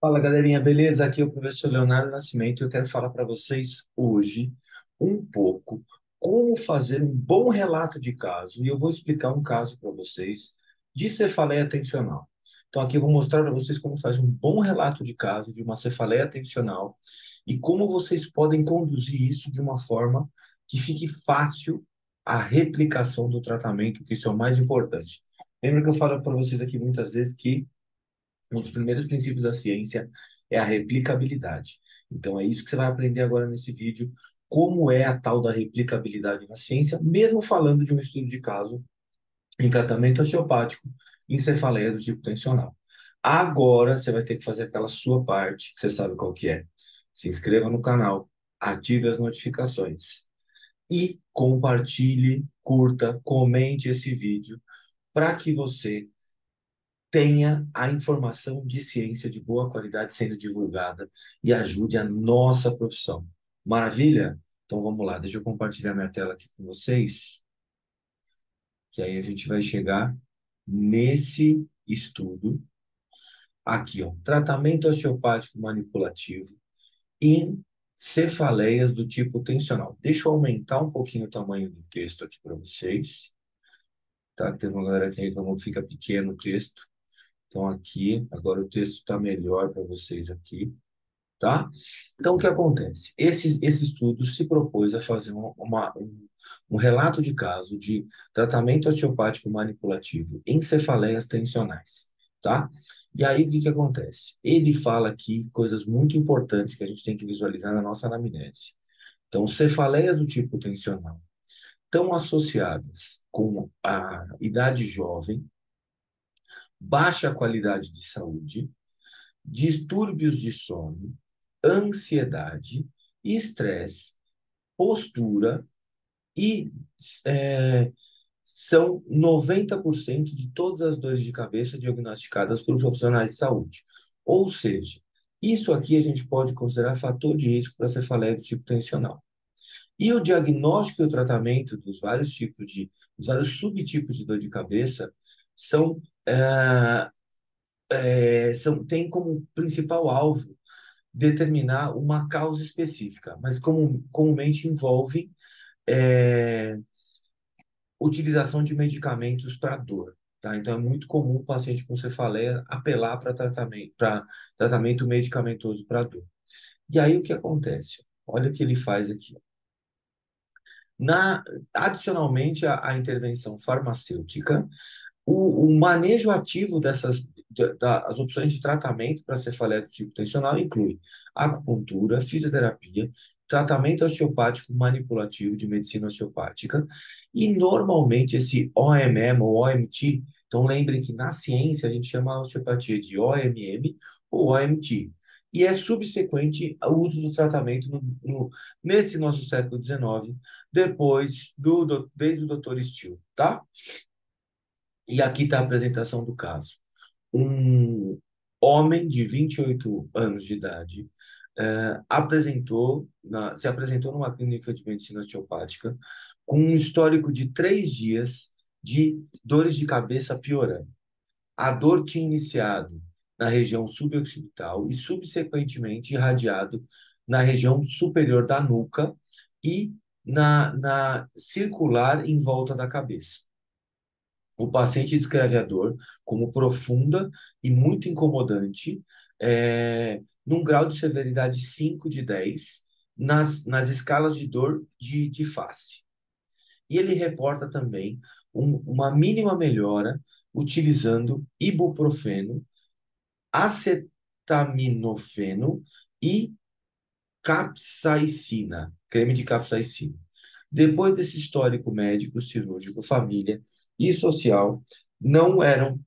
Fala galerinha, beleza? Aqui é o professor Leonardo Nascimento e eu quero falar para vocês hoje um pouco como fazer um bom relato de caso. E eu vou explicar um caso para vocês de cefaleia atencional. Então, aqui eu vou mostrar para vocês como faz um bom relato de caso de uma cefaleia atencional e como vocês podem conduzir isso de uma forma que fique fácil a replicação do tratamento, que isso é o mais importante. Lembra que eu falo para vocês aqui muitas vezes que um dos primeiros princípios da ciência é a replicabilidade. Então, é isso que você vai aprender agora nesse vídeo, como é a tal da replicabilidade na ciência, mesmo falando de um estudo de caso em tratamento osteopático em cefaleia do tipo tensional. Agora, você vai ter que fazer aquela sua parte, que você sabe qual que é. Se inscreva no canal, ative as notificações e compartilhe, curta, comente esse vídeo para que você tenha a informação de ciência de boa qualidade sendo divulgada e ajude a nossa profissão. Maravilha? Então vamos lá, deixa eu compartilhar minha tela aqui com vocês, que aí a gente vai chegar nesse estudo aqui, ó. Tratamento osteopático manipulativo em cefaleias do tipo tensional. Deixa eu aumentar um pouquinho o tamanho do texto aqui para vocês, tá? Tem uma galera que reclamou que fica pequeno o texto. Então, aqui, agora o texto está melhor para vocês aqui, tá? Então, o que acontece? Esse estudo se propôs a fazer um relato de caso de tratamento osteopático manipulativo em cefaleias tensionais, tá? E aí, o que que acontece? Ele fala aqui coisas muito importantes que a gente tem que visualizar na nossa anamnese. Então, cefaleias do tipo tensional estão associadas com a idade jovem, baixa qualidade de saúde, distúrbios de sono, ansiedade, estresse, postura e é, são 90% de todas as dores de cabeça diagnosticadas por profissionais de saúde. Ou seja, isso aqui a gente pode considerar fator de risco para cefaleia do tipo tensional. E o diagnóstico e o tratamento dos vários subtipos de dor de cabeça são, tem como principal alvo determinar uma causa específica, mas comumente envolve é, utilização de medicamentos para dor. Tá? Então, é muito comum o paciente com cefaleia apelar para tratamento medicamentoso para dor. E aí, o que acontece? Olha o que ele faz aqui. Na, adicionalmente à intervenção farmacêutica, o manejo ativo das opções de tratamento para cefaleia do tipo tensional inclui acupuntura, fisioterapia, tratamento osteopático manipulativo de medicina osteopática e normalmente esse OMM ou OMT, então lembrem que na ciência a gente chama a osteopatia de OMM ou OMT. E é subsequente ao uso do tratamento nesse nosso século XIX, desde o Dr. Steele, tá? E aqui está a apresentação do caso. Um homem de 28 anos de idade se apresentou numa clínica de medicina osteopática com um histórico de 3 dias de dores de cabeça piorando. A dor tinha iniciado na região suboccipital e, subsequentemente, irradiado na região superior da nuca e na circular em volta da cabeça. O paciente descreve a dor como profunda e muito incomodante, num grau de severidade 5 de 10 nas escalas de dor de face. E ele reporta também uma mínima melhora utilizando ibuprofeno, acetaminofeno e capsaicina, creme de capsaicina. Depois desse histórico médico, cirúrgico, família e social, não eram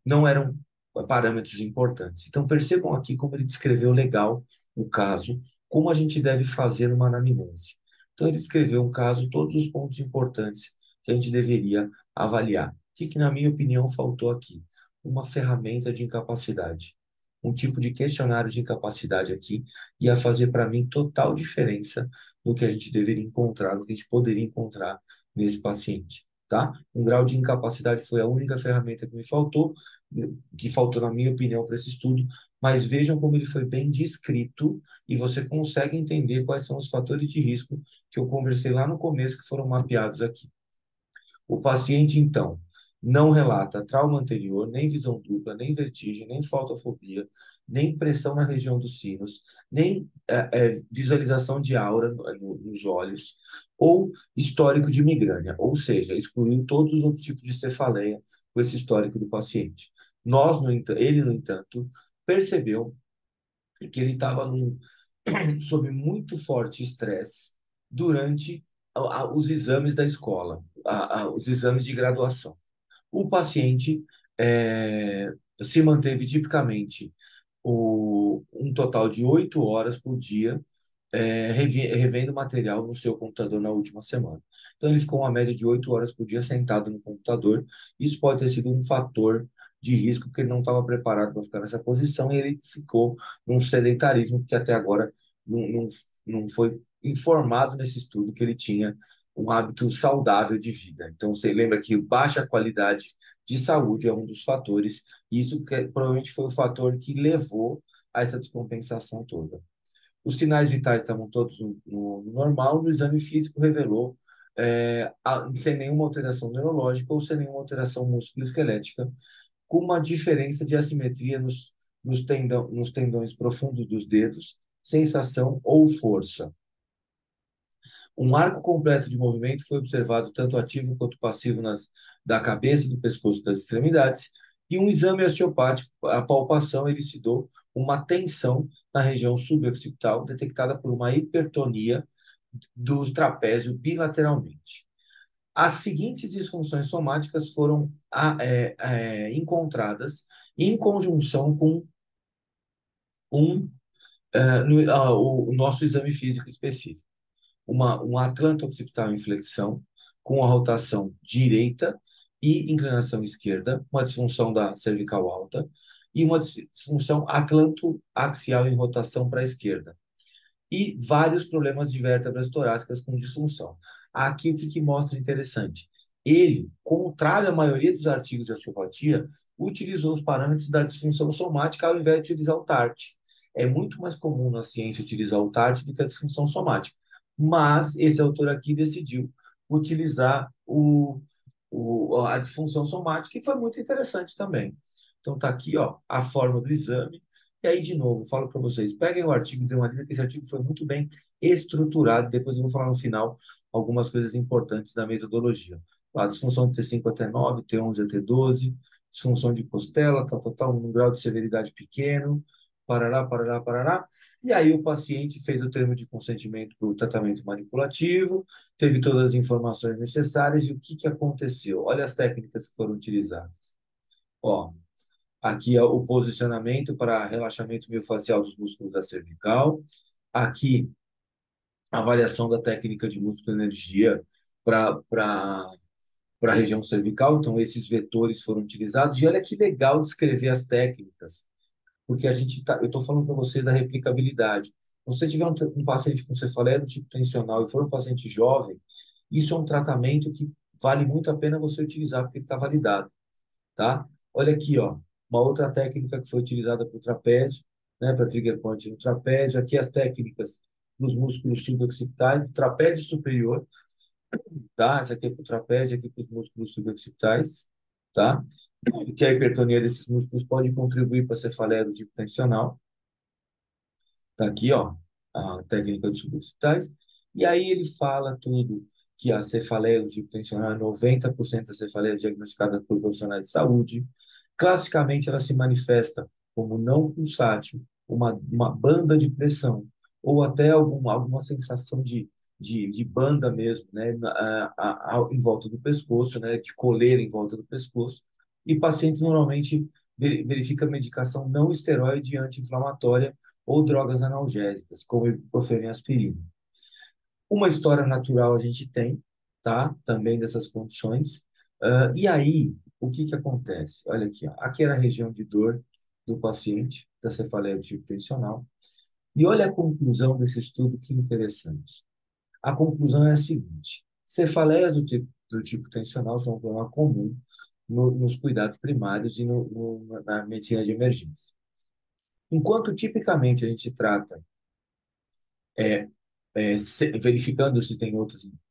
parâmetros importantes. Então, percebam aqui como ele descreveu legal o caso, como a gente deve fazer numa anamnese. Então, ele descreveu um caso, todos os pontos importantes que a gente deveria avaliar. O que, na minha opinião, faltou aqui? Uma ferramenta de incapacidade. Um tipo de questionário de incapacidade aqui ia fazer para mim total diferença no que a gente deveria encontrar, no que a gente poderia encontrar nesse paciente, tá? Um grau de incapacidade foi a única ferramenta que me faltou, que faltou, na minha opinião, para esse estudo, mas vejam como ele foi bem descrito e você consegue entender quais são os fatores de risco que eu conversei lá no começo, que foram mapeados aqui. O paciente, então, não relata trauma anterior, nem visão dupla, nem vertigem, nem fotofobia, nem pressão na região dos sinos, nem visualização de aura nos olhos, ou histórico de migrânia, ou seja, excluiu todos os outros tipos de cefaleia com esse histórico do paciente. Ele, no entanto, percebeu que ele estava sob muito forte estresse durante os exames da escola, os exames de graduação. O paciente se manteve tipicamente um total de 8 horas por dia revendo material no seu computador na última semana. Então, ele ficou uma média de 8 horas por dia sentado no computador. Isso pode ter sido um fator de risco, porque ele não estava preparado para ficar nessa posição e ele ficou num sedentarismo que até agora não foi informado nesse estudo que ele tinha um hábito saudável de vida. Então, você lembra que baixa qualidade de saúde é um dos fatores, e isso provavelmente foi o fator que levou a essa descompensação toda. Os sinais vitais estavam todos no normal, no exame físico revelou sem nenhuma alteração neurológica ou sem nenhuma alteração musculoesquelética, com uma diferença de assimetria nos tendões profundos dos dedos, sensação ou força. Um arco completo de movimento foi observado, tanto ativo quanto passivo, da cabeça, do pescoço e das extremidades, e um exame osteopático, a palpação, elucidou uma tensão na região suboccipital, detectada por uma hipertonia do trapézio bilateralmente. As seguintes disfunções somáticas foram encontradas em conjunção com o nosso exame físico específico. Um atlanta occipital em flexão, com a rotação direita e inclinação esquerda, uma disfunção da cervical alta, e uma disfunção atlanto-axial em rotação para a esquerda. E vários problemas de vértebras torácicas com disfunção. Aqui o que mostra interessante? Ele, contrário à maioria dos artigos de osteopatia, utilizou os parâmetros da disfunção somática ao invés de utilizar o TART. É muito mais comum na ciência utilizar o TART do que a disfunção somática. Mas esse autor aqui decidiu utilizar a disfunção somática e foi muito interessante também. Então tá aqui, ó, a forma do exame. E aí, de novo, falo para vocês, peguem o artigo, dêem uma lida, que esse artigo foi muito bem estruturado. Depois eu vou falar no final algumas coisas importantes da metodologia. A disfunção de T5 até 9, T11 até 12, disfunção de costela, um grau de severidade pequeno, parará, parará, parará. E aí o paciente fez o termo de consentimento para o tratamento manipulativo, teve todas as informações necessárias e o que aconteceu? Olha as técnicas que foram utilizadas. Ó, aqui é o posicionamento para relaxamento miofascial dos músculos da cervical. Aqui, a avaliação da técnica de músculo energia para a região cervical. Então, esses vetores foram utilizados. E olha que legal descrever as técnicas, porque eu estou falando para vocês da replicabilidade. Se você tiver um paciente com cefaleia do tipo tensional e for um paciente jovem, isso é um tratamento que vale muito a pena você utilizar, porque ele está validado, tá? Olha aqui, ó, uma outra técnica que foi utilizada para o trapézio, né, para trigger point no trapézio. Aqui as técnicas nos músculos suboccipitais, do trapézio superior, tá? Essa aqui é para o trapézio, aqui para os músculos suboccipitais, tá? Que a hipertonia desses músculos pode contribuir para a cefaleia do tipo tensional. Tá aqui, ó, a técnica dos suboccipitais. E aí ele fala tudo que a cefaleia do tipo tensional é 90% das cefaleias diagnosticadas por profissionais de saúde. Classicamente, ela se manifesta como não pulsátil, uma banda de pressão, ou até alguma sensação de banda mesmo, né, em volta do pescoço, né, de coleira em volta do pescoço. E paciente normalmente verifica medicação não esteroide anti-inflamatória ou drogas analgésicas, como ibuprofeno e aspirina. Uma história natural a gente tem, tá? Também dessas condições. E aí, o que acontece? Olha aqui, ó. Aqui era a região de dor do paciente, da cefaleia do tipo tensional. E olha a conclusão desse estudo, que interessante. A conclusão é a seguinte: cefaleias do tipo tensional são um problema comum nos cuidados primários e na medicina de emergência. Enquanto tipicamente a gente trata verificando se tem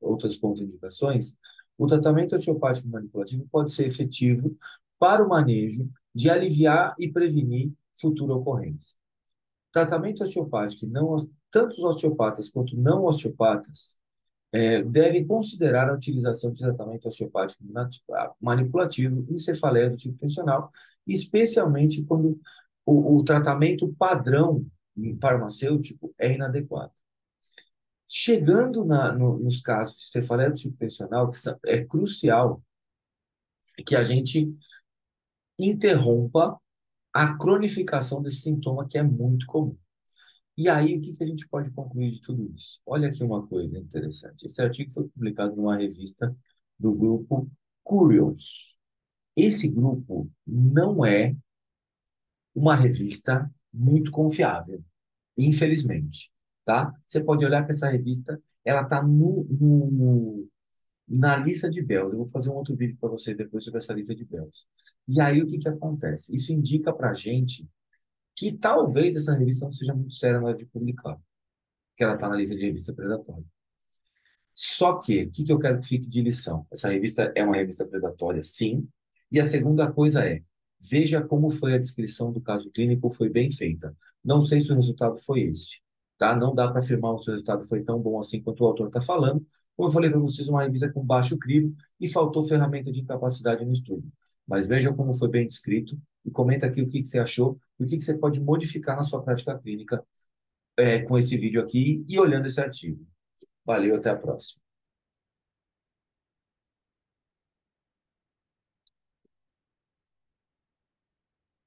outras contraindicações, o tratamento osteopático manipulativo pode ser efetivo para o manejo de aliviar e prevenir futura ocorrência. Tratamento osteopático, não, tanto os osteopatas quanto não osteopatas devem considerar a utilização de tratamento osteopático manipulativo em cefaleia do tipo tensional, especialmente quando o tratamento padrão farmacêutico é inadequado. Chegando nos casos de cefaleia do tipo tensional, é crucial que a gente interrompa a cronificação desse sintoma que é muito comum. E aí, o que que a gente pode concluir de tudo isso? Olha aqui uma coisa interessante. Esse artigo foi publicado numa revista do grupo Curious. Esse grupo não é uma revista muito confiável, infelizmente, tá? Você pode olhar que essa revista, ela está na lista de Bells. Eu vou fazer um outro vídeo para você depois sobre essa lista de Bells. E aí, o que que acontece? Isso indica para a gente que talvez essa revista não seja muito séria na hora de publicar, que ela está na lista de revista predatória. Só que, o que que eu quero que fique de lição? Essa revista é uma revista predatória, sim. E a segunda coisa é, veja como foi a descrição do caso clínico, foi bem feita. Não sei se o resultado foi esse, tá? Não dá para afirmar se o resultado foi tão bom assim quanto o autor está falando. Como eu falei para vocês, uma revista com baixo crivo e faltou ferramenta de incapacidade no estudo. Mas vejam como foi bem descrito e comenta aqui o que que você achou e o que que você pode modificar na sua prática clínica com esse vídeo aqui e olhando esse artigo. Valeu, até a próxima.